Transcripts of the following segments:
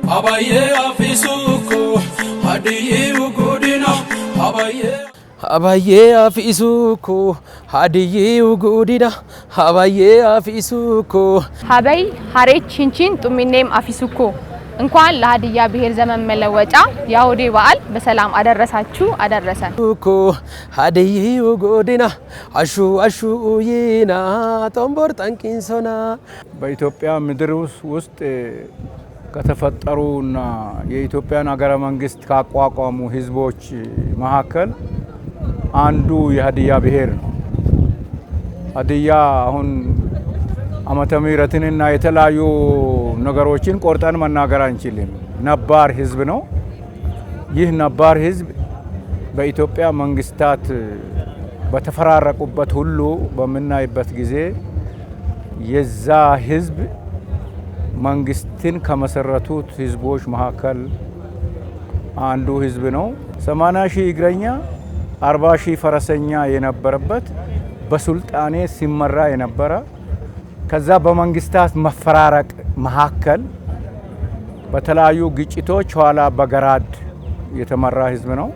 abaye afisuko hadiye ugudina abaye afisuko hadiye ugudina abaye afisuko ሀበይ ሀሬት ቺንቺን ጡሚኔም አፊሱኮ እንኳን ለሀዲያ ብሔር ዘመን መለወጫ ያውዴ በዓል በሰላም አደረሳችሁ አደረሰን እኮ ሀዲዬ ጎዲና አሹ ይና ጦምቦር ጠንቂንሶና በኢትዮጵያ ምድር ውስጥ ከተፈጠሩና የኢትዮጵያን ሀገረ መንግስት ካቋቋሙ ህዝቦች መካከል አንዱ የሀዲያ ብሔር ነው። ሀዲያ አሁን ዓመተ ምህረትንና የተለያዩ ነገሮችን ቆርጠን መናገር አንችልም። ነባር ህዝብ ነው። ይህ ነባር ህዝብ በኢትዮጵያ መንግስታት በተፈራረቁበት ሁሉ በመናይበት ጊዜ የዛ ህዝብ መንግስትን ከመሰረቱት ህዝቦች መካከል አንዱ ህዝብ ነው። 80,000 እግረኛ 40,000 ፈረሰኛ የነበረበት በሱልጣኔ ሲመራ የነበረ ከዛ በመንግስታት መፈራረቅ መካከል በተለያዩ ግጭቶች ኋላ በገራድ የተመራ ህዝብ ነው።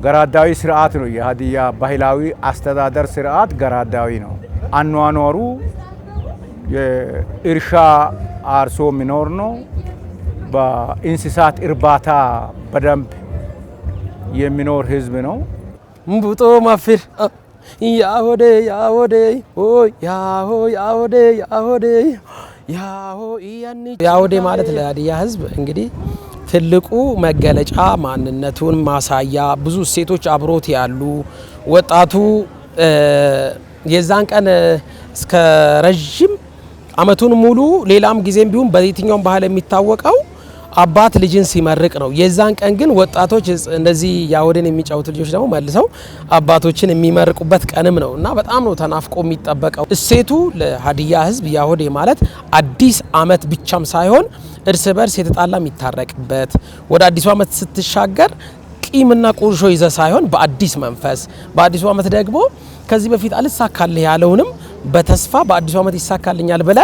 ገራዳዊ ስርዓት ነው። የሀዲያ ባህላዊ አስተዳደር ስርዓት ገራዳዊ ነው። አኗኗሩ የእርሻ አርሶ የሚኖር ነው። በእንስሳት እርባታ በደንብ የሚኖር ህዝብ ነው። ምቡጦ ማፊር ያሆዴ ኦ ያሆዴ ያሆዴ ማለት ለሀዲያ ህዝብ እንግዲህ ትልቁ መገለጫ ማንነቱን ማሳያ ብዙ ሴቶች አብሮት ያሉ ወጣቱ የዛን ቀን እስከ ረጅም አመቱን ሙሉ ሌላም ጊዜም ቢሆን በየትኛውም ባህል የሚታወቀው አባት ልጅን ሲመርቅ ነው። የዛን ቀን ግን ወጣቶች እንደዚህ ያሆዴን የሚጫወቱ ልጆች ደግሞ መልሰው አባቶችን የሚመርቁበት ቀንም ነው እና በጣም ነው ተናፍቆ የሚጠበቀው። እሴቱ ለሀዲያ ህዝብ ያሆዴ ማለት አዲስ አመት ብቻም ሳይሆን እርስ በርስ የተጣላ የሚታረቅበት ወደ አዲሱ አመት ስትሻገር ቂምና ቁርሾ ይዘ ሳይሆን በአዲስ መንፈስ በአዲሱ አመት ደግሞ ከዚህ በፊት አልሳካልህ ያለውንም በተስፋ በአዲሱ አመት ይሳካልኛል ብለ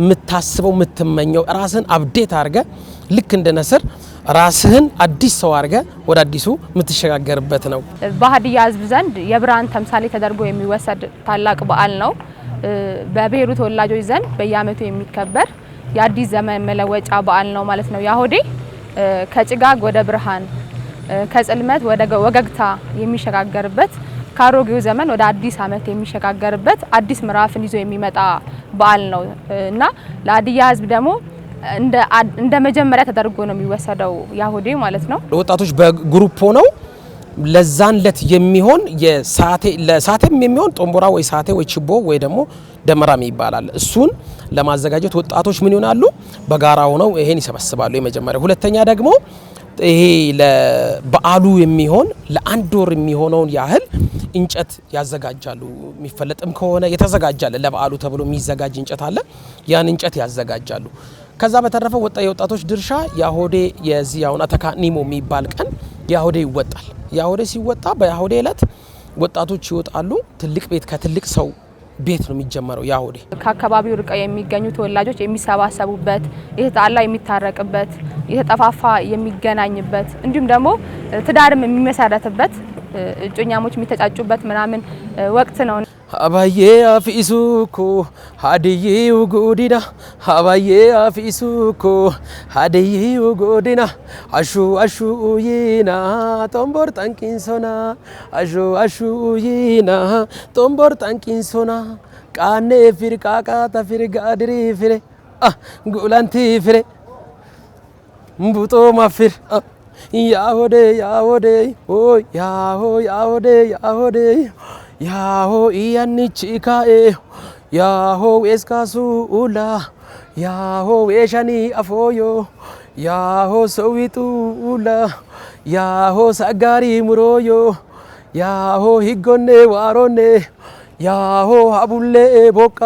ምታስበው ምትመኘው ራስን አፕዴት አርገ ልክ እንደ ነስር ራስህን አዲስ ሰው አርገ ወደ አዲሱ ምትሸጋገርበት ነው። በሀዲያ ህዝብ ዘንድ የብርሃን ተምሳሌ ተደርጎ የሚወሰድ ታላቅ በዓል ነው። በብሔሩ ተወላጆች ዘንድ በየአመቱ የሚከበር የአዲስ ዘመን መለወጫ በዓል ነው ማለት ነው። ያሆዴ ከጭጋግ ወደ ብርሃን ከጽልመት ወደ ወገግታ የሚሸጋገርበት ካሮጌው ዘመን ወደ አዲስ አመት የሚሸጋገርበት አዲስ ምዕራፍን ይዞ የሚመጣ በዓል ነው እና ለሀዲያ ህዝብ ደግሞ እንደ መጀመሪያ ተደርጎ ነው የሚወሰደው ያሆዴ ማለት ነው። ወጣቶች በግሩፕ ሆነው ለዛንለት የሚሆን ለሳቴም የሚሆን ጦምቦራ ወይ ሳቴ ወይ ችቦ ወይ ደግሞ ደመራም ይባላል። እሱን ለማዘጋጀት ወጣቶች ምን ይሆናሉ? በጋራ ሆነው ይሄን ይሰበስባሉ። የመጀመሪያ ሁለተኛ ደግሞ ይሄ ለበዓሉ የሚሆን ለአንድ ወር የሚሆነውን ያህል እንጨት ያዘጋጃሉ። የሚፈለጥም ከሆነ የተዘጋጃለ ለበዓሉ ተብሎ የሚዘጋጅ እንጨት አለ። ያን እንጨት ያዘጋጃሉ። ከዛ በተረፈ የወጣቶች ድርሻ ያሆዴ የዚህ ያውና ተካኒሞ የሚባል ቀን ያሆዴ ይወጣል። ያሆዴ ሲወጣ በያሆዴ እለት ወጣቶች ይወጣሉ። ትልቅ ቤት ከትልቅ ሰው ቤት ነው የሚጀመረው ያሆዴ። ከአካባቢው ርቀው የሚገኙ ተወላጆች የሚሰባሰቡበት፣ የተጣላ የሚታረቅበት፣ የተጠፋፋ የሚገናኝበት እንዲሁም ደግሞ ትዳርም የሚመሰረትበት እጮኛሞች የሚተጫጩበት ምናምን ወቅት ነው። አባዬ አፊሱኮ ሀዲዬ ጎዲና አባዬ አፊሱኮ ሀዲዬ ጎዲና አሹ ይና ጦምቦር ጠንቂንሶና አሹ ይና ጦምቦር ጠንቂንሶና ቃኔ ፊርቃቃ ተፊርጋ ድሪ ፍሬ ጉላንቲ ፍሬ ምቡጦ ማፊር ያሆዴ ኦ ያሆዴ ያሆ ኢያኒቺካኤ ያሆ ኤስካሱላ ያሆ ኤሻኒ አፎዮ ያሆ ሰዊጡላ ያሆ ሰጋሪ ሙሮዮ ያሆ ሂጎኔ ዋሮኔ ያሆ አቡሌ ቦቃ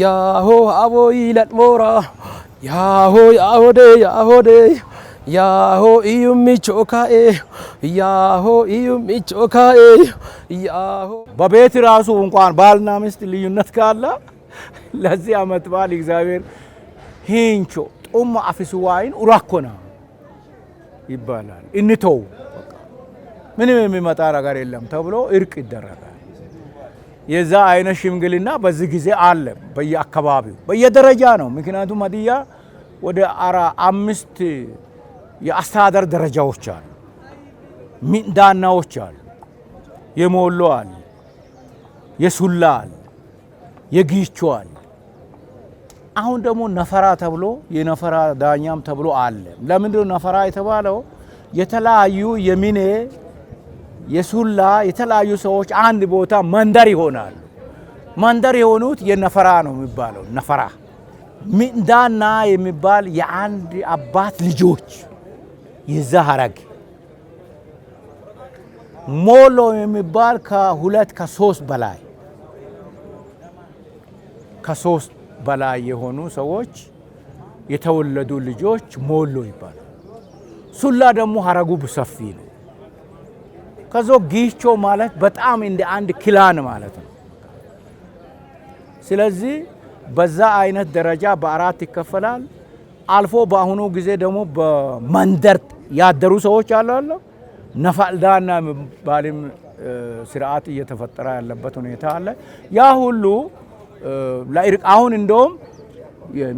ያሆ አቦይ ለጥሞራ ያሆ ያሆዴ ያሆ ኢዩሚቾካኤ ያሆ ኢዩሚቾካኤ ያሆ በቤት ራሱ እንኳን ባልና ሚስት ልዩነት ካለ ለዚህ አመት በዓል እግዚአብሔር ሂንቾ አፊስዋይን ኡራኮና ይባላል እንተው ምንም የሚመጣ ነገር የለም ተብሎ እርቅ ይደረጋል። የዛ አይነት ሽምግልና በዚህ ጊዜ አለ በየአካባቢው በየደረጃ ነው። ምክንያቱም ሀዲያ ወደ 5 የአስተዳደር ደረጃዎች አሉ። ሚዳናዎች አሉ፣ የሞሎ አለ፣ የሱላ አለ፣ የጊቾ አለ። አሁን ደግሞ ነፈራ ተብሎ የነፈራ ዳኛም ተብሎ አለ። ለምንድነው ነፈራ የተባለው? የተለያዩ የሚኔ የሱላ የተለያዩ ሰዎች አንድ ቦታ መንደር ይሆናሉ። መንደር የሆኑት የነፈራ ነው የሚባለው። ነፈራ ሚዳና የሚባል የአንድ አባት ልጆች የዛ ሐረግ። ሞሎ የሚባል ከ2 ከ3 በላይ ከ3 በላይ የሆኑ ሰዎች የተወለዱ ልጆች ሞሎ ይባላል። ሱላ ደግሞ ሐረጉ ሰፊ ነው። ከዞ ጊቾ ማለት በጣም እንደ አንድ ክላን ማለት ነው። ስለዚህ በዛ አይነት ደረጃ በ4 ይከፈላል። አልፎ በአሁኑ ጊዜ ደግሞ በመንደር ያደሩ ሰዎች አሉ። ነፋልዳና የሚባልም ስርዓት እየተፈጠረ ያለበት ሁኔታ አለ። ያ ሁሉ ለእርቅ አሁን እንደውም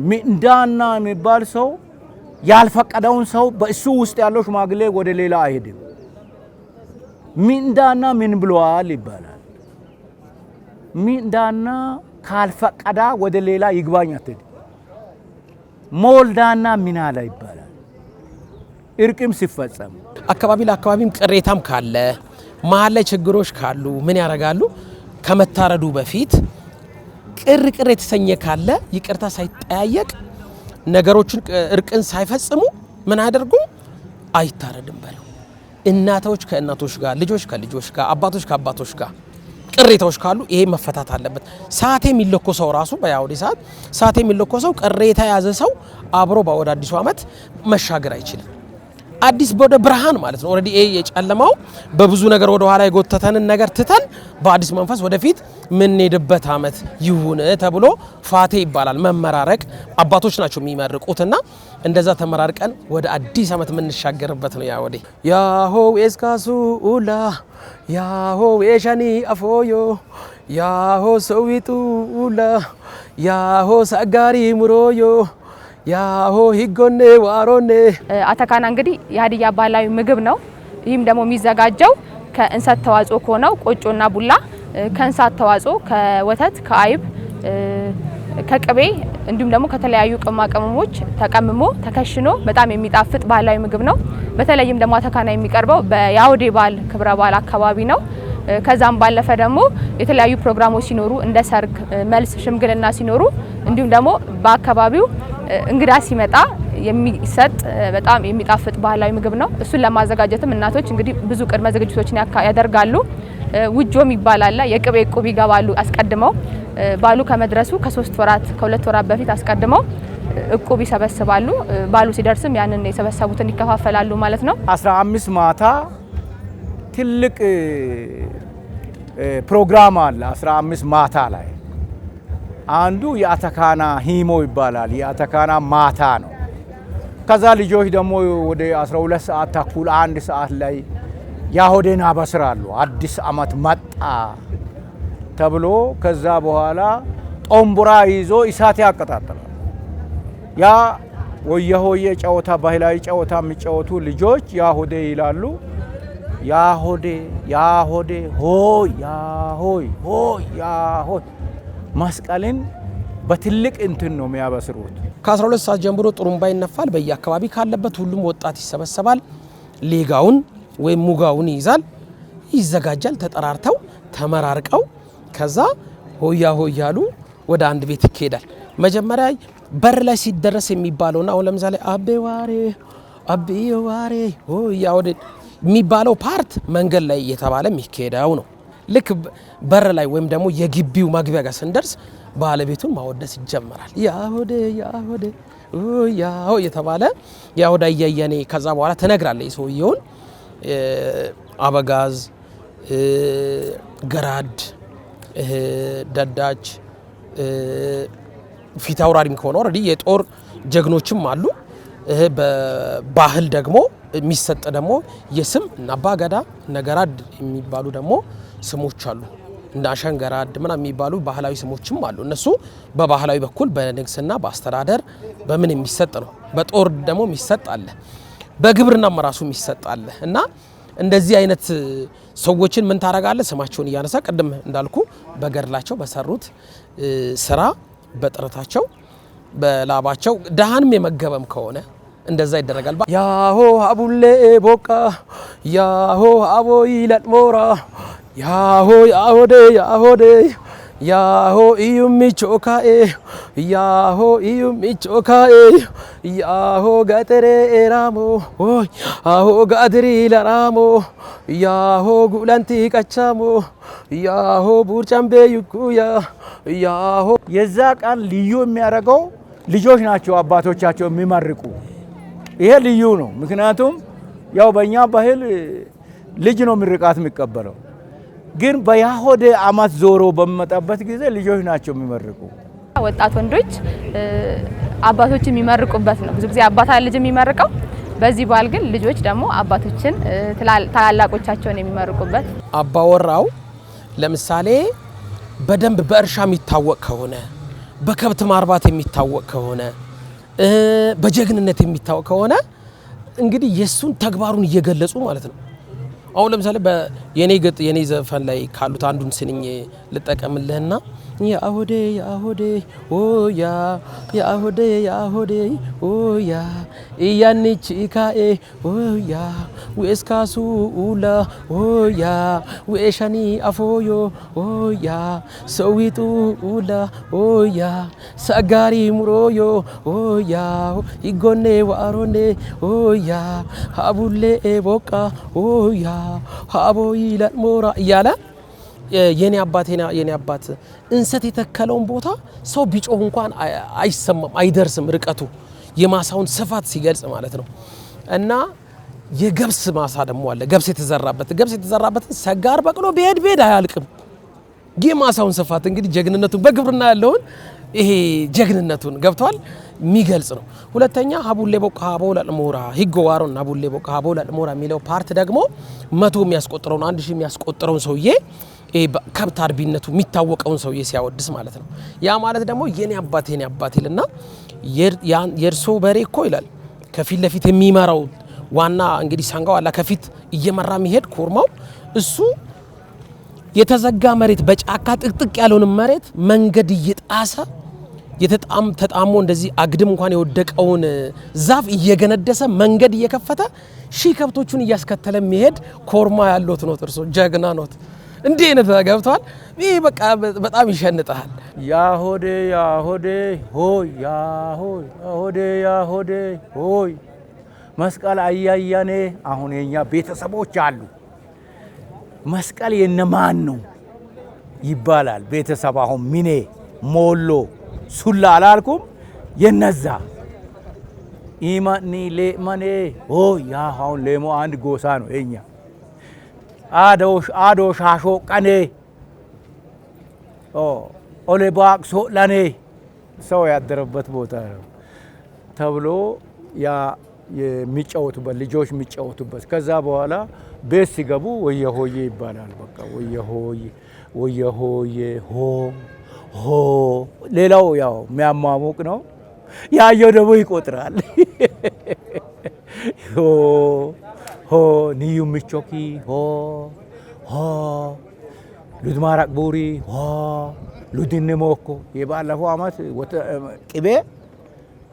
ሚዳና የሚባል ሰው ያልፈቀደውን ሰው በእሱ ውስጥ ያለው ሽማግሌ ወደ ሌላ አይሄድም። ሚዳና ምን ብሏል ይባላል። ሚዳና ካልፈቀዳ ወደ ሌላ ይግባኝ አትሄድ። ሞልዳና ምን አለ ይባላል። እርቅም ሲፈጸም አካባቢ ለአካባቢም ቅሬታም ካለ መሀል ላይ ችግሮች ካሉ ምን ያደርጋሉ? ከመታረዱ በፊት ቅር የተሰኘ ካለ ይቅርታ ሳይጠያየቅ ነገሮችን እርቅን ሳይፈጽሙ ምን አያደርጉ? አይታረድም በለው። እናቶች ከእናቶች ጋር፣ ልጆች ከልጆች ጋር፣ አባቶች ከአባቶች ጋር ቅሬታዎች ካሉ ይሄ መፈታት አለበት። ሰዓት የሚለኮሰው ራሱ በያውዲ ሰዓት የሚለኮሰው ቅሬታ የያዘ ሰው አብሮ ወደ አዲሱ ዓመት መሻገር አይችልም። አዲስ ወደ ብርሃን ማለት ነው። ኦሬዲ የጨለማው በብዙ ነገር ወደ ኋላ የጎተተንን ነገር ትተን በአዲስ መንፈስ ወደፊት ምንሄድበት ዓመት ይሁን ተብሎ ፋቴ ይባላል። መመራረቅ አባቶች ናቸው የሚመርቁትና እንደዛ ተመራርቀን ወደ አዲስ ዓመት የምንሻገርበት ነው። ያወዲ ያሆ ኤስካሱ ኡላ ያሆ ኤሻኒ አፎዮ ያሆ ሰዊቱ ኡላ ያሆ ሰጋሪ ሙሮዮ ያሆ ሂጎኔ ዋሮኔ። አተካና እንግዲህ የሀዲያ ባህላዊ ምግብ ነው። ይህም ደግሞ የሚዘጋጀው ከእንሰት ተዋጽኦ ከሆነው ቆጮና ቡላ፣ ከእንስሳት ተዋጽኦ ከወተት፣ ከአይብ፣ ከቅቤ እንዲሁም ደግሞ ከተለያዩ ቅመማ ቅመሞች ተቀምሞ ተከሽኖ በጣም የሚጣፍጥ ባህላዊ ምግብ ነው። በተለይም ደግሞ አተካና የሚቀርበው በያውዴ በዓል ክብረ በዓል አካባቢ ነው። ከዛም ባለፈ ደግሞ የተለያዩ ፕሮግራሞች ሲኖሩ እንደ ሰርግ፣ መልስ፣ ሽምግልና ሲኖሩ እንዲሁም ደግሞ በአካባቢው እንግዳ ሲመጣ የሚሰጥ በጣም የሚጣፍጥ ባህላዊ ምግብ ነው። እሱን ለማዘጋጀትም እናቶች እንግዲህ ብዙ ቅድመ ዝግጅቶችን ያደርጋሉ። ውጆም ይባላል። የቅቤ ቁብ ይገባሉ አስቀድመው ባሉ ከመድረሱ ከ2 ወራት በፊት አስቀድመው እቁብ ይሰበስባሉ። ባሉ ሲደርስም ያንን የሰበሰቡትን ይከፋፈላሉ ማለት ነው። 15 ማታ ትልቅ ፕሮግራም አለ። 15 ማታ ላይ አንዱ የአተካና ሂሞ ይባላል። የአተካና ማታ ነው። ከዛ ልጆች ደግሞ ወደ 12 ሰዓት ተኩል 1 ሰዓት ላይ ያሆዴን አበስራሉ። አዲስ ዓመት መጣ ተብሎ ከዛ በኋላ ጦምቡራ ይዞ እሳት ያቀጣጥላል። ያ ወየሆየ ጨዋታ ባህላዊ ጨዋታ የሚጫወቱ ልጆች ያሆዴ ይላሉ። ያሆዴ ያሆዴ ሆይ ያሆይ ሆይ ያሆይ መስቀልን በትልቅ እንትን ነው የሚያበስሩት። ከ12 ሰዓት ጀምሮ ጥሩምባ ይነፋል። በየአካባቢ ካለበት ሁሉም ወጣት ይሰበሰባል። ሌጋውን ወይም ሙጋውን ይይዛል፣ ይዘጋጃል። ተጠራርተው ተመራርቀው ከዛ ሆያ ሆያሉ ወደ አንድ ቤት ይኬዳል። መጀመሪያ በር ላይ ሲደረስ የሚባለውና አሁን ለምሳሌ አቤዋሬ አቤዋሬ ሆያ ወደ የሚባለው ፓርት መንገድ ላይ እየተባለ የሚኬዳው ነው። ልክ በር ላይ ወይም ደግሞ የግቢው መግቢያ ጋር ስንደርስ ባለቤቱን ማወደስ ይጀመራል። ያሆዴ ያሆዴ ያሆ እየተባለ ያሆዳ እያየኔ ከዛ በኋላ ትነግራለች ሰውየውን አበጋዝ፣ ገራድ፣ ደዳች ፊት አውራሪም ከሆነ ኦሬዲ የጦር ጀግኖችም አሉ። በባህል ደግሞ የሚሰጥ ደግሞ የስም እና አባገዳ ነገራድ የሚባሉ ደግሞ ስሞች አሉ። እንደ አሸንገራድ ምናምን የሚባሉ ባህላዊ ስሞችም አሉ። እነሱ በባህላዊ በኩል በንግስና በአስተዳደር በምን የሚሰጥ ነው። በጦር ደግሞ የሚሰጥ አለ። በግብርናም ራሱ የሚሰጥ አለ እና እንደዚህ አይነት ሰዎችን ምን ታረጋለህ? ስማቸውን እያነሳ ቅድም እንዳልኩ በገድላቸው በሰሩት ስራ በጥረታቸው በላባቸው ደሃንም የመገበም ከሆነ እንደዛ ይደረጋል። ያሆ አቡሌ ቦቃ ያሆ አቦይ ለጥሞራ ያሆ ያሆዴ ያሆዴ ያሆ ኢዩሚ ቾካኤ ያሆ ኢዩሚ ቾካኤ ያሆ ጋተሬ ኤራሞ ኦይ ያሆ ጋድሪ ለራሞ ያሆ ጉላንቲ ቀቻሞ ያሆ ቡርጫምቤ ይኩያ ያሆ የዛ ቃል ልዩ የሚያደርገው ልጆች ናቸው አባቶቻቸው የሚመርቁ። ይሄ ልዩ ነው። ምክንያቱም ያው በእኛ ባህል ልጅ ነው ምርቃት የሚቀበለው፣ ግን በያሆዴ አመት ዞሮ በሚመጣበት ጊዜ ልጆች ናቸው የሚመርቁ። ወጣት ወንዶች አባቶች የሚመርቁበት ነው። ብዙ ጊዜ አባት ልጅ የሚመርቀው፣ በዚህ በዓል ግን ልጆች ደግሞ አባቶችን ታላላቆቻቸውን የሚመርቁበት። አባወራው ለምሳሌ በደንብ በእርሻ የሚታወቅ ከሆነ በከብት ማርባት የሚታወቅ ከሆነ በጀግንነት የሚታወቅ ከሆነ እንግዲህ የሱን ተግባሩን እየገለጹ ማለት ነው። አሁን ለምሳሌ የኔ ዘፈን ላይ ካሉት አንዱን ስንኝ ልጠቀምልህና ያሆዴ ያሆዴ ኦያ ያሆዴ ያሆዴ ኦያ ኢያኒች ኢካኤ ኦያ ወስካሱ ኡላ ኦያ ወሸኒ አፎዮ ኦያ ሰዊጡ ኡላ ኦያ ሰጋሪ ሙሮዮ ኦያ ይጎኔ ዋሮኔ ኦያ አቡሌ ቦቃ ኦያ አቦይ ለሞራ እያለ የኔ አባት እንሰት የተከለውን ቦታ ሰው ቢጮህ እንኳን አይሰማም፣ አይደርስም ርቀቱ የማሳውን ስፋት ሲገልጽ ማለት ነው። እና የገብስ ማሳ ደግሞ አለ። ገብስ የተዘራበትን ሰጋር በቅሎ ቤድ አያልቅም። የማሳውን ስፋት እንግዲህ ጀግንነቱን በግብርና ያለውን ይሄ ጀግንነቱን ገብቷል የሚገልጽ ነው። ሁለተኛ ሀቡሌ ቦቃ ሀቦ ለሞራ ሂጎ ዋሮን ሀቡሌ ቦቃ ሀቦ ለሞራ የሚለው ፓርት ደግሞ 100 የሚያስቆጥረውን 1000 የሚያስቆጥረውን ሰውዬ ከብት አርቢነቱ የሚታወቀውን ሰውዬ ሲያወድስ ማለት ነው። ያ ማለት ደግሞ የኔ አባት ይልና የእርሶ በሬ እኮ ይላል ከፊት ለፊት የሚመራው ዋና እንግዲህ ሳንጋው አላ ከፊት እየመራ የሚሄድ ኮርማው እሱ የተዘጋ መሬት በጫካ ጥቅጥቅ ያለውን መሬት መንገድ እየጣሰ ተጣሞ እንደዚህ አግድም እንኳን የወደቀውን ዛፍ እየገነደሰ መንገድ እየከፈተ ሺህ ከብቶቹን እያስከተለ የሚሄድ ኮርማ ያሎት ነው። እርሶ ጀግና ኖት። እንዴ አይነት ገብቷል። ይሄ በቃ በጣም ይሸንጣል። ያሆዴ ያሆዴ ሆይ ያሆይ ያሆዴ ያሆዴ ሆይ መስቀል አያያኔ። አሁን የኛ ቤተሰቦች አሉ። መስቀል የነማን ነው ይባላል። ቤተሰብ አሁን ሚኔ ሞሎ ሱላ አላልኩም? የነዛ ኢማኒ ሌማኔ ያ አሁን ሌሞ አንድ ጎሳ ነው የኛ። አዶ ሻሾ ቀኔ ኦሌ ባቅሶ ለኔ ሰው ያደረበት ቦታ ነው ተብሎ ያ የሚጫወቱበት ልጆች የሚጫወቱበት። ከዛ በኋላ ቤት ሲገቡ ወየሆዬ ይባላል። በቃ ወየሆዬ ወየሆዬ ሆ ሆ። ሌላው ያው የሚያሟሙቅ ነው። ያየው ደግሞ ይቆጥራል። ሆ ሆ ንዩ ምቾኪ ሆ ሆ ሉድማራቅ ቡሪ ሆ ሉድን ሞኮ። የባለፈው አመት ቅቤ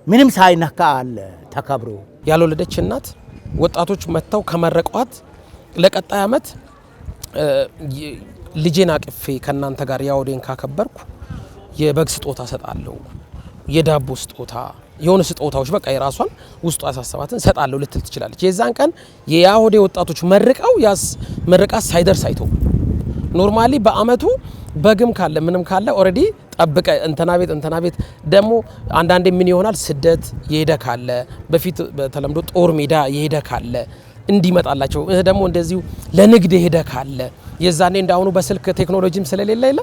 ምንም ሳይነካ አለ ተከብሮ። ያልወለደች እናት ወጣቶች መጥተው ከመረቋት ለቀጣይ አመት ልጄን አቅፌ ከናንተ ጋር ያወዴን ካከበርኩ የበግ ስጦታ ሰጣለሁ፣ የዳቦ ስጦታ፣ የሆነ ስጦታዎች በቃ የራሷን ውስጡ ያሳሰባትን ሰጣለሁ ልትል ትችላለች። የዛን ቀን የያሆዴ ወጣቶች መርቀው ያስ መርቃት ሳይደርስ አይተው ኖርማሊ በአመቱ በግም ካለ ምንም ካለ ኦሬዲ ጠብቀ እንተና ቤት ደግሞ አንዳንዴ ምን ይሆናል ስደት የሄደ ካለ በፊት በተለምዶ ጦር ሜዳ የሄደ ካለ እንዲመጣላቸው ደግሞ እንደዚሁ ለንግድ ሄደ ካለ የዛኔ እንዳሁኑ በስልክ ቴክኖሎጂም ስለሌለ ይለ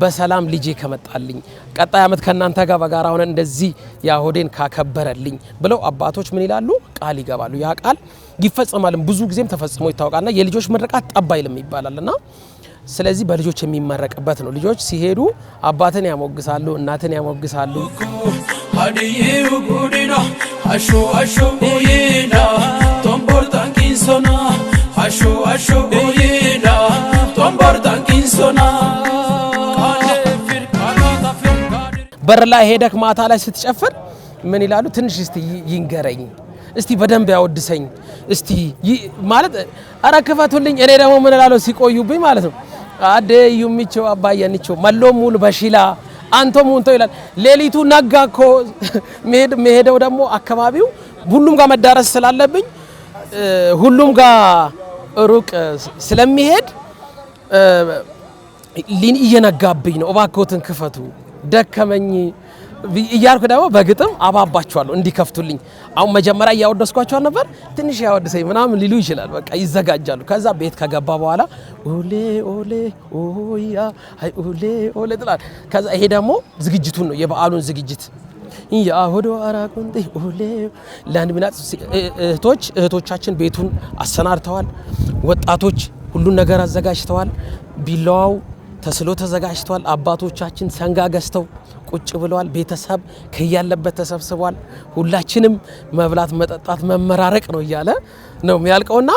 በሰላም ልጄ ከመጣልኝ ቀጣይ አመት ከናንተ ጋር በጋራ ሆነ እንደዚህ ያሆዴን ካከበረልኝ ብለው አባቶች ምን ይላሉ ቃል ይገባሉ ያ ቃል ይፈጸማል ብዙ ጊዜም ተፈጽሞ ይታወቃልና የልጆች ምርቃት ጠባይልም ይባላልና ስለዚህ በልጆች የሚመረቅበት ነው ልጆች ሲሄዱ አባትን ያሞግሳሉ እናትን ያሞግሳሉ Hadiyu gudina asho asho uyina tombortan kinsona asho uyina tombortan kinsona በር ላይ ሄደክ ማታ ላይ ስትጨፍር ምን ይላሉ ትንሽ እስቲ ይንገረኝ እስቲ በደንብ ያወድሰኝ እስቲ ማለት አረ ክፈቱልኝ እኔ ደግሞ ምን እላለሁ ሲቆዩብኝ ማለት ነው አደዩ ሚቸው አባያንቸው መሎሙል በሺላ አንተ ሙንቶ ይላል ሌሊቱ ነጋኮ መሄደው ደግሞ አካባቢው ሁሉም ጋር መዳረስ ስላለብኝ ሁሉም ጋር ሩቅ ስለሚሄድ ሊን እየነጋብኝ ነው እባክዎትን ክፈቱ ደከመኝ እያልኩ ደግሞ በግጥም አባባቸዋለሁ እንዲከፍቱልኝ አሁን መጀመሪያ ያወደስኳቸው ነበር ትንሽ ያወድሰኝ ምናምን ሊሉ ይችላል በቃ ይዘጋጃሉ ከዛ ቤት ከገባ በኋላ ኦሌ ኦሌ ኦያ አይ ኦሌ ኦሌ ጥላል ከዛ ይሄ ደግሞ ዝግጅቱን ነው የበዓሉን ዝግጅት ያሆዶ አራቁንጤ ኦሌ ለአንብናት እህቶቻችን ቤቱን አሰናርተዋል ወጣቶች ሁሉን ነገር አዘጋጅተዋል ቢላዋው ተስሎ ተዘጋጅቷል አባቶቻችን ሰንጋ ገዝተው ቁጭ ብለዋል ቤተሰብ ከያለበት ተሰብስቧል ሁላችንም መብላት መጠጣት መመራረቅ ነው እያለ ነው የሚያልቀውና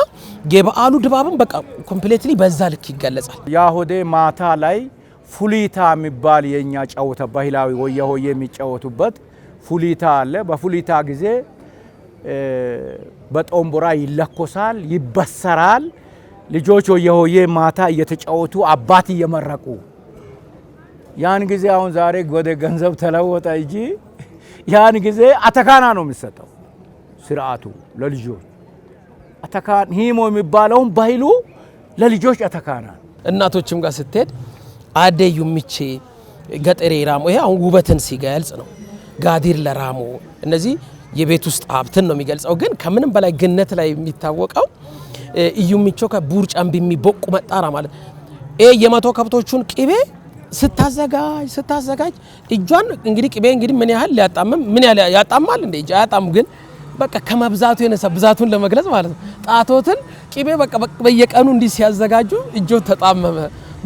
የበዓሉ ድባብም በቃ ኮምፕሊትሊ በዛ ልክ ይገለጻል ያሆዴ ማታ ላይ ፉሊታ የሚባል የኛ ጫወታ ባህላዊ ወያሆዬ የሚጫወቱበት ፉሊታ አለ በፉሊታ ጊዜ በጦምቦራ ይለኮሳል ይበሰራል ልጆች ወያሆዬ ማታ እየተጫወቱ አባት እየመረቁ ያን ጊዜ አሁን ዛሬ ወደ ገንዘብ ተለወጠ እንጂ ያን ጊዜ አተካና ነው የሚሰጠው ስርዓቱ ለልጆች አተካና ሂሞ የሚባለውን ባህሉ ለልጆች አተካና እናቶችም ጋር ስትሄድ አደዩ ሚቼ ገጠሬ ራሞ ይሄ አሁን ውበትን ሲገልጽ ነው ጋዲር ለራሞ እነዚህ የቤት ውስጥ ሀብትን ነው የሚገልጸው ግን ከምንም በላይ ግነት ላይ የሚታወቀው እዩ ሚቾ ከቡርጫም ቢሚቦቁ መጣራ ማለት የመቶ ከብቶቹን ቅቤ ስታዘጋጅ እጇን እንግዲህ ቅቤ እንግዲህ ምን ያህል ሊያጣምም ምን ያህል ያጣማል እንደ እጃ ያጣም ግን በቃ ከመብዛቱ የነሳ ብዛቱን ለመግለጽ ማለት ነው ጣቶትን ቅቤ በቃ በየቀኑ እንዲ ሲያዘጋጁ እጆ ተጣመመ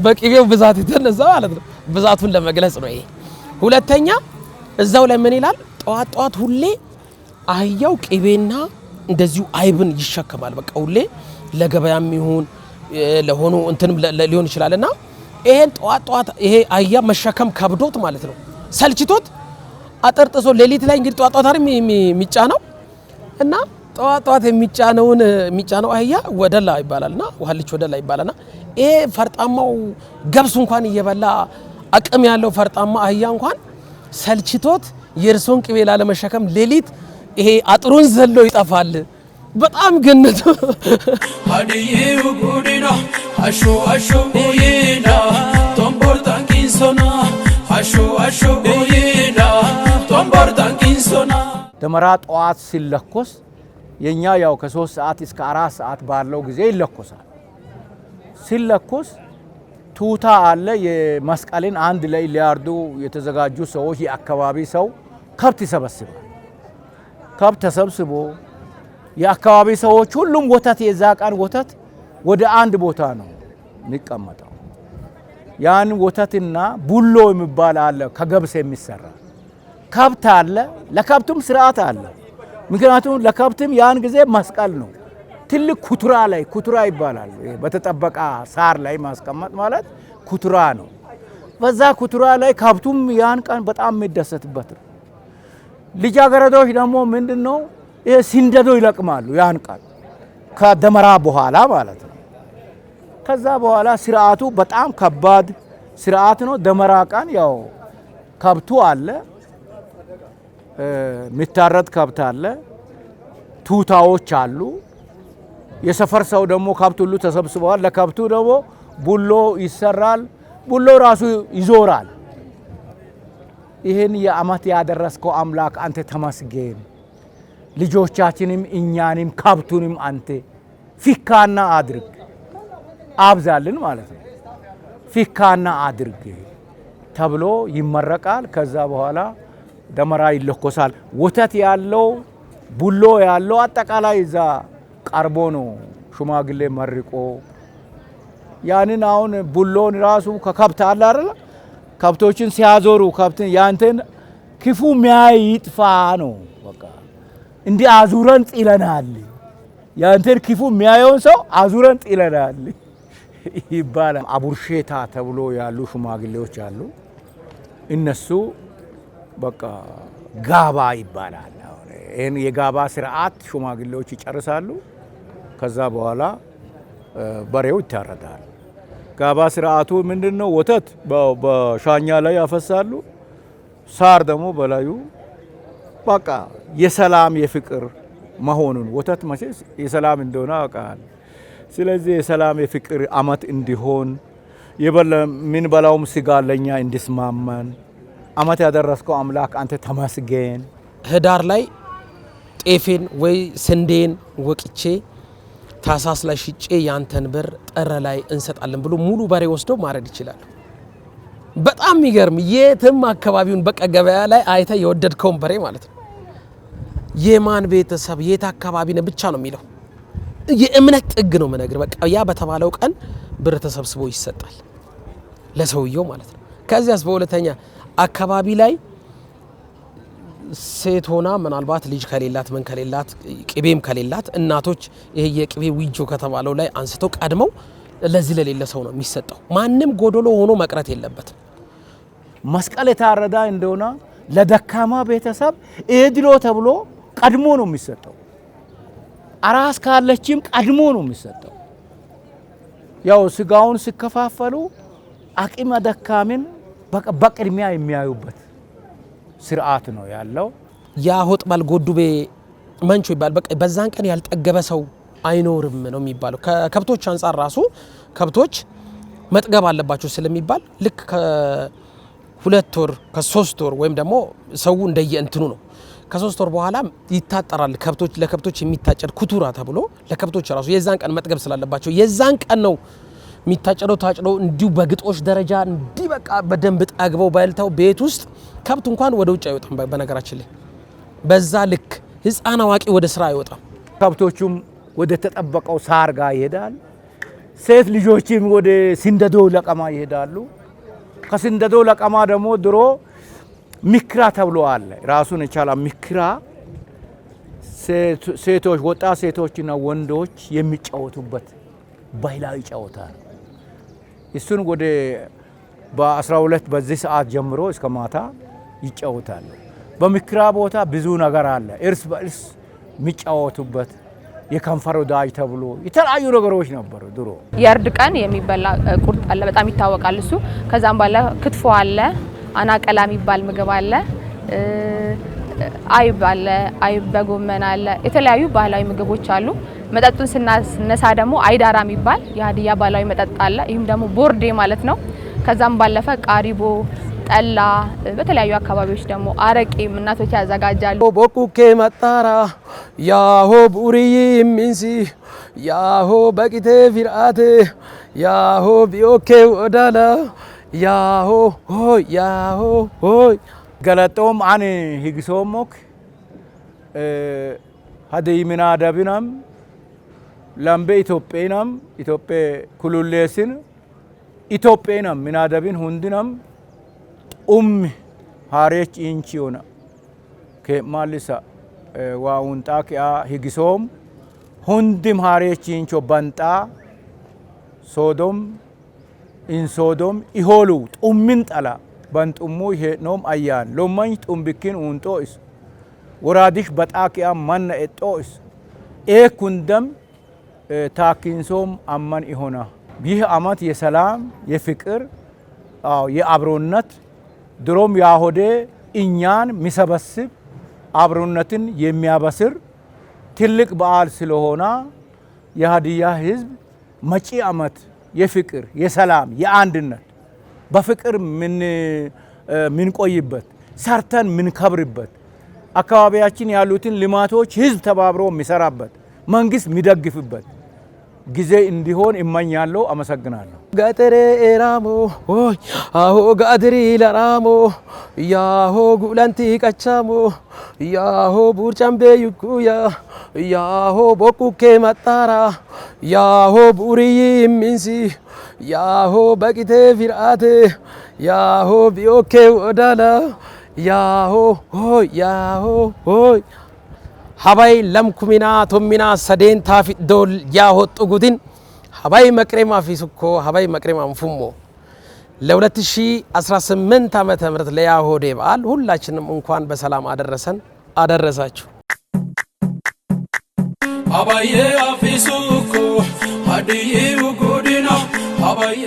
በቅቤው ብዛት የተነሳ ማለት ነው ብዛቱን ለመግለጽ ነው ይሄ ሁለተኛ እዛው ላይ ምን ይላል ጧት ሁሌ አህያው ቅቤና እንደዚሁ አይብን ይሸከማል በቃ ሁሌ ለገበያም ይሁን ለሆኑ እንትንም ሊሆን ይችላልና ይሄን ጧት ይሄ አህያ መሸከም ከብዶት ማለት ነው ሰልችቶት አጠርጥሶ ሌሊት ላይ እንግዲህ ጧት አይደል የሚጫነው እና ጧት የሚጫነው አህያ ወደላ ይባላልና ወhallich ወደላ ይባላልና ይሄ ፈርጣማው ገብስ እንኳን እየበላ አቅም ያለው ፈርጣማ አህያ እንኳን ሰልችቶት የርሶን ቅቤ ላለመሸከም ሌሊት ይሄ አጥሩን ዘሎ ይጠፋል በጣም ገነት Hadiyu gudina asho uyina tombortan kinsona asho uyina tombortan kinsona ደመራ ጧት ሲለኮስ የኛ ያው ከ3 ሰዓት እስከ 4 ሰዓት ባለው ጊዜ ይለኮሳል ሲለኮስ ቱታ አለ የመስቀልን አንድ ላይ ሊያርዱ የተዘጋጁ ሰዎች የአካባቢ ሰው ከብት ይሰበስባል ከብት ተሰብስቦ የአካባቢ ሰዎች ሁሉም ወተት የዛ ቀን ወተት ወደ አንድ ቦታ ነው የሚቀመጠው ያን ወተትና ቡሎ የሚባል አለ ከገብስ የሚሰራ ከብት አለ ለከብቱም ስርዓት አለ ምክንያቱም ለከብትም ያን ጊዜ መስቀል ነው ትልቅ ኩቱራ ይባላል በተጠበቃ ሳር ላይ ማስቀመጥ ማለት ኩቱራ ነው በዛ ኩቱራ ላይ ከብቱም ያን ቀን በጣም የሚደሰትበት ነው ልጃገረዶች ደግሞ ምንድነው ይሄ ሲንደዶ ይለቅማሉ ያን ቀን ከደመራ በኋላ ማለት ነው ከዛ በኋላ ስርዓቱ በጣም ከባድ ስርዓት ነው ደመራ ቀን ያው ከብቱ አለ ሚታረድ ከብት አለ ቱታዎች አሉ የሰፈር ሰው ደግሞ ከብት ሁሉ ተሰብስበዋል ለከብቱ ደግሞ ቡሎ ይሰራል ቡሎ ራሱ ይዞራል ይሄን የአመት ያደረስከው አምላክ አንተ ተመስገን ልጆቻችንም እኛንም ከብቱንም አንተ ፊካና አድርግ አብዛልን ማለት ነው። ፊካና አድርግ ተብሎ ይመረቃል። ከዛ በኋላ ደመራ ይለኮሳል። ወተት ያለው ቡሎ ያለው አጠቃላይ እዛ ቀርቦ ነው ሽማግሌ መርቆ ያንን አሁን ቡሎን ራሱ ከከብት አለ አይደል? ከብቶችን ሲያዞሩ ከብትን ያንተን ክፉ ሚያይ ይጥፋ ነው። በቃ እንዲህ አዙረን ጥለናል፣ ያንተን ክፉ ሚያየውን ሰው አዙረን ጥለናል ይባላል። አቡርሼታ ተብሎ ያሉ ሽማግሌዎች አሉ። እነሱ በቃ ጋባ ይባላል። ይሄን የጋባ ስርዓት ሽማግሌዎች ይጨርሳሉ። ከዛ በኋላ በሬው ይታረዳል። ጋባ ስርዓቱ ምንድነው? ወተት በሻኛ ላይ ያፈሳሉ። ሳር ደግሞ በላዩ በቃ የሰላም የፍቅር መሆኑን ወተት መቼስ የሰላም እንደሆነ ያውቃል። ስለዚህ የሰላም የፍቅር አመት እንዲሆን ምን በላውም ስጋ ለኛ እንዲስማመን አመት ያደረስከው አምላክ አንተ ተመስገን። ህዳር ላይ ጤፌን ወይ ስንዴን ወቅቼ ታሳስ ላይ ሽጬ ያንተን ብር ጥር ላይ እንሰጣለን ብሎ ሙሉ በሬ ወስዶ ማረድ ይችላል። በጣም የሚገርም የትም አካባቢውን በቃ ገበያ ላይ አይተ የወደድከውን በሬ ማለት ነው። የማን ቤተሰብ የት አካባቢ ነው ብቻ ነው የሚለው። የእምነት ጥግ ነው መነግር። በቃ ያ በተባለው ቀን ብር ተሰብስቦ ይሰጣል ለሰውየው ማለት ነው። ከዚያስ በሁለተኛ አካባቢ ላይ ሴት ሆና ምናልባት ልጅ ከሌላት ምን ከሌላት ቅቤም ከሌላት እናቶች ይሄ የቅቤ ዊጆ ከተባለው ላይ አንስተው ቀድመው ለዚህ ለሌለ ሰው ነው የሚሰጠው። ማንም ጎዶሎ ሆኖ መቅረት የለበትም። መስቀል የታረዳ እንደሆነ ለደካማ ቤተሰብ እድሎ ተብሎ ቀድሞ ነው የሚሰጠው። አራስ ካለችም ቀድሞ ነው የሚሰጠው። ያው ስጋውን ሲከፋፈሉ አቂመ ደካምን በቅድሚያ የሚያዩበት ስርዓት ነው ያለው። ያ ሆጥባል ጎዱቤ መንቾ ይባል። በቃ በዛን ቀን ያልጠገበ ሰው አይኖርም ነው የሚባለው። ከከብቶች አንፃር ራሱ ከብቶች መጥገብ አለባቸው ስለሚባል ልክ ከሁለት ወር ከ3 ወር ወይም ደግሞ ሰው እንደየእንትኑ ነው ከ3 ወር በኋላ ይታጠራል። ከብቶች ለከብቶች የሚታጨድ ኩቱራ ተብሎ ለከብቶች ራሱ የዛን ቀን መጥገብ ስላለባቸው የዛን ቀን ነው የሚታጨደው። ታጭደው እንዲሁ በግጦሽ ደረጃ እንዲህ በቃ በደንብ ጠግበው በልተው ቤት ውስጥ ከብት እንኳን ወደ ውጭ አይወጣም። በነገራችን ላይ በዛ ልክ ህፃን አዋቂ ወደ ስራ አይወጣም። ከብቶቹም ወደ ተጠበቀው ሳር ጋር ይሄዳል። ሴት ልጆችም ወደ ሲንደዶ ለቀማ ይሄዳሉ። ከሲንደዶ ለቀማ ደግሞ ድሮ ሚክራ ተብሎ አለ ራሱን የቻለ ሚክራ። ሴቶች ወጣት ሴቶችና ወንዶች የሚጫወቱበት ባህላዊ ጨዋታ ነው። እሱን ወደ በ12 በዚህ ሰዓት ጀምሮ እስከ ማታ ይጫወታሉ። በሚክራ ቦታ ብዙ ነገር አለ። እርስ በእርስ የሚጫወቱበት የከንፈር ወዳጅ ተብሎ የተለያዩ ነገሮች ነበሩ ድሮ። የእርድ ቀን የሚበላ ቁርጥ አለ፣ በጣም ይታወቃል እሱ። ከዛም ባለ ክትፎ አለ፣ አናቀላ የሚባል ምግብ አለ፣ አይብ አለ፣ አይብ በጎመን አለ፣ የተለያዩ ባህላዊ ምግቦች አሉ። መጠጡን ስናነሳ ደግሞ አይዳራ የሚባል የሀዲያ ባህላዊ መጠጥ አለ። ይህም ደግሞ ቦርዴ ማለት ነው። ከዛም ባለፈ ቃሪቦ፣ ጠላ፣ በተለያዩ አካባቢዎች ደግሞ አረቄ እናቶች ያዘጋጃሉ። ቦኩኬ መጣራ ያሆ ቡሪይ ሚንሲ ያሆ በቂቴ ፊርአቴ ያሆ ቢኦኬ ወዳላ ያሆ ሆይ ያሆ ሆይ ገለጦም አን ሂግሶሞክ ሀደይምና ደብናም ለምቤ ኢትዮጵያናም ኢትዮጵያ ኩሉሌስን ኢትዮጵያናም ምናደብን ሁንድናም ሃሬች ኢንቺዮና ከማልሳ ዋውንጣ ከአ ሂግሶም ሁንድም ሃሬች ኢንቾ ባንጣ ሶዶም ኢንሶዶም ኢሆሉ ጡምን ጠላ ባንጡሙ ይሄኖም አያን ሎማኝ ጡምብኪን ኡንጦስ ወራዲሽ በጣቂያ ማነ ኤጦስ ኤኩንደም ታኪንሶም አማን ይሆና። ይህ አመት የሰላም የፍቅር የአብሮነት ድሮም ያሆዴ እኛን ሚሰበስብ አብሮነትን የሚያበስር ትልቅ በዓል ስለሆነ የሀዲያ ህዝብ መጪ አመት የፍቅር የሰላም የአንድነት በፍቅር ምን ቆይበት ሰርተን ምን ከብርበት አካባቢያችን ያሉትን ልማቶች ህዝብ ተባብሮ የሚሰራበት መንግስት የሚደግፍበት ጊዜ እንዲሆን እመኛለሁ። አመሰግናለሁ። ጋጥሬ ኤራሞ ኦይ አሆ ጋድሪ ለራሞ ያሆ ጉላንቲ ቀቻሞ ያሆ ቡርጫምቤ ይኩያ ያሆ ቦኩኬ መጣራ ያሆ ቡሪ ሚንሲ ያሆ በቂቴ ፊርአቴ ያሆ ቢኦኬ ወዳላ ያሆ ሆይ ሀባይ ለምኩሚና ቶሚና ሰዴን ታፊዶል ያሆጡ ጉድን ሀባይ መቅሬማ ፊሱኮ ሀባይ መቅሬማ እንፉሞ ለ2018 ዓመተ ምህረት ለያሆዴ በዓል ሁላችንም እንኳን በሰላም አደረሰን አደረሳችሁ። ሀባዬ አፊሱኮ ሀዲዬ ጉዲና ሀባዬ